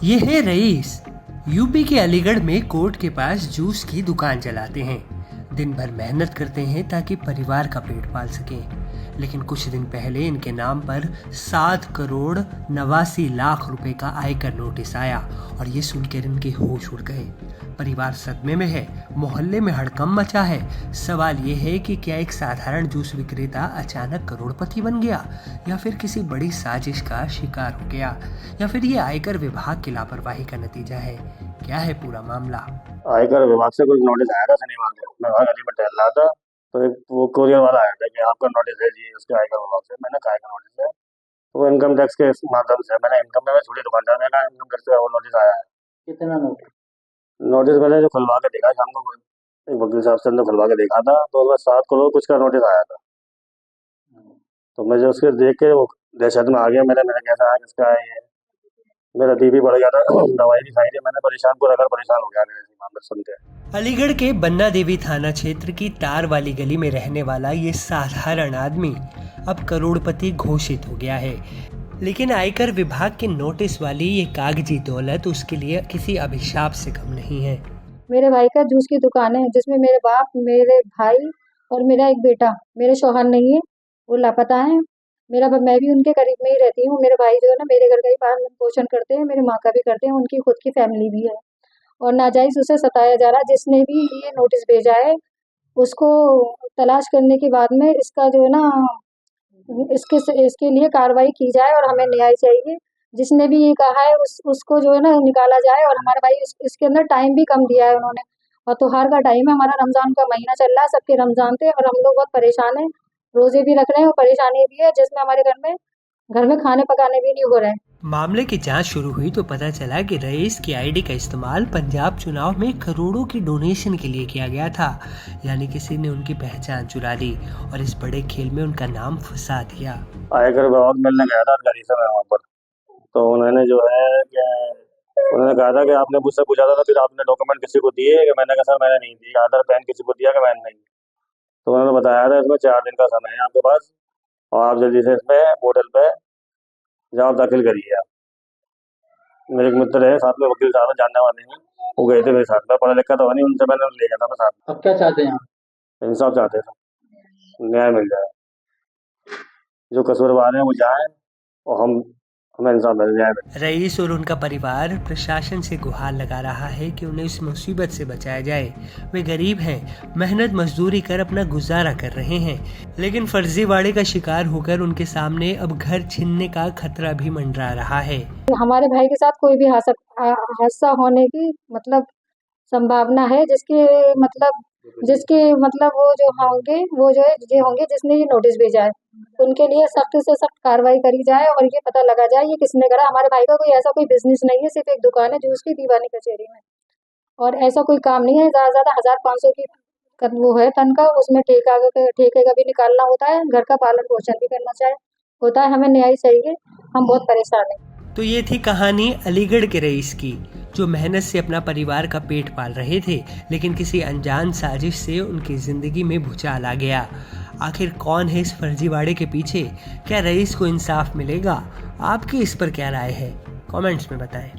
ये है rice. UP के अलीगढ़ में कोर्ट के पास जूस की दुकान चलाते हैं। दिन भर मेहनत करते हैं ताकि परिवार का पेट पाल सकें। लेकिन कुछ दिन पहले इनके नाम पर 7 करोड़ 89 लाख रुपए का आयकर नोटिस आया और ये सुनकर इनके होश उड़ गए। परिवार सदमे में है, मोहल्ले में हड़कंप मचा है। सवाल ये है कि क्या एक साधारण जूस विक्रेता अचानक करोड़पति बन गया या फिर किसी बड़ी साजिश का शिकार हो गया या फिर ये आयकर विभाग की लापरवाही का नतीजा है। क्या है पूरा मामला? आयकर विभाग से कुछ नोटिस आया था शनिवार को। मैं वहाँ गली में टहल रहा था तो एक वो कोरियर वाला आया था कि आपका नोटिस है जी उसके आयकर विभाग से। मैंने कहा आयकर नोटिस है तो वो इनकम टैक्स के माध्यम से मैंने इनकम में मैं छोटी दुकानदार मैंने इनकम टैक्स का वो नोटिस आया है। कितना नोटिस? नोटिस मैंने जो खुलवा के देखा शाम को एक वकील साहब से अंदर खुलवा के देखा था तो उसमें 7 करोड़ कुछ का नोटिस आया था। तो मैं जो उसके देख के वो दहशत में आ गया। मैंने कैसा है किसका है ये, मेरा बीपी बढ़ गया था। दवाई भी खाई थी मैंने, परेशान पूरा घर परेशान हो गया मेरे इस मामले सुन के। अलीगढ़ के बन्ना देवी थाना क्षेत्र की तार वाली गली में रहने वाला ये साधारण आदमी अब करोड़पति घोषित हो गया है। लेकिन आयकर विभाग के नोटिस वाली ये कागजी दौलत उसके लिए किसी अभिशाप से कम नहीं है। मेरे भाई का जूस की दुकान है जिसमें मेरे बाप, मेरे भाई और मेरा एक बेटा, मेरे शौहर नहीं है, वो लापता है। मैं भी उनके करीब में ही रहती हूँ। मेरे भाई जो है ना मेरे घर का ही पालन पोषण करते हैं, मेरे माँ का भी करते हैं, उनकी खुद की फैमिली भी है और नाजायज़ उसे सताया जा रहा है। जिसने भी ये नोटिस भेजा है उसको तलाश करने के बाद में इसका जो है ना इसके लिए कार्रवाई की जाए और हमें न्याय चाहिए। जिसने भी ये कहा है उसको जो है ना निकाला जाए। और हमारे भाई इसके अंदर टाइम भी कम दिया है उन्होंने और त्योहार का टाइम है, हमारा रमज़ान का महीना चल रहा है, सबके रमज़ान थे और हम लोग बहुत परेशान हैं, रोज़े भी रख रहे हैं और परेशानी भी है जिसमें हमारे घर में खाने पकाने भी नहीं हो रहे हैं। मामले की जांच शुरू हुई तो पता चला कि रईस की आईडी का इस्तेमाल पंजाब चुनाव में करोड़ों की डोनेशन के लिए किया गया था। यानी किसी ने उनकी पहचान चुरा ली और इस बड़े खेल में उनका नाम फंसा दिया। आयकर विभाग मिलने गया था अधिकारी से मैं वहाँ पर, तो उन्होंने जो है उन्होंने कहा था कि आपने मुझसे पूछा था फिर आपने डॉक्यूमेंट किसी को दिए? कि मैंने कहा सर मैंने नहीं दिए। आधार पैन किसी को दिया? कि मैंने नहीं। तो उन्होंने बताया था इसमें 4 दिन का समय है आपके पास और आप जल्दी से इसमें पोर्टल पे जवाब दाखिल करिए। आप मेरे एक मित्र है साथ में, वकील साहब जानने वाले हैं, वो गए थे मेरे साथ में, पढ़ा लिखा तो नहीं, उनसे मैंने ले गया था मैं साथ में। अब क्या चाहते हैं आप? इंसाफ चाहते थे, न्याय मिल जाए, जो कसूरवार हैं वो जाएं और हमें इंसाफ मिल जाए। रईस और उनका परिवार प्रशासन से गुहार लगा रहा है कि उन्हें इस मुसीबत से बचाया जाए। वे गरीब हैं, मेहनत मजदूरी कर अपना गुजारा कर रहे हैं, लेकिन फर्जीवाड़े का शिकार होकर उनके सामने अब घर छीनने का खतरा भी मंडरा रहा है। हमारे भाई के साथ कोई भी हादसा होने की संभावना है जिसके वो जो होंगे जिसने ये नोटिस भेजा है उनके लिए सख्त से सख्त कार्रवाई करी जाए और ये पता लगा जाए ये किसने करा। हमारे भाई का कोई ऐसा कोई बिजनेस नहीं है, सिर्फ एक दुकान है जूस की दीवानी कचहरी में और ऐसा कोई काम नहीं है। ज़्यादा 1500 की वो है तनख्वाह, उसमें ठेके का भी निकालना होता है, घर का पालन पोषण भी करना होता है। हमें न्याय चाहिए, हम बहुत परेशान हैं। तो ये थी कहानी अलीगढ़ के रईस की, जो मेहनत से अपना परिवार का पेट पाल रहे थे, लेकिन किसी अनजान साजिश से उनकी जिंदगी में भूचाल आ गया। आखिर कौन है इस फर्जीवाड़े के पीछे? क्या रईस को इंसाफ मिलेगा? आपकी इस पर क्या राय है? कमेंट्स में बताएं।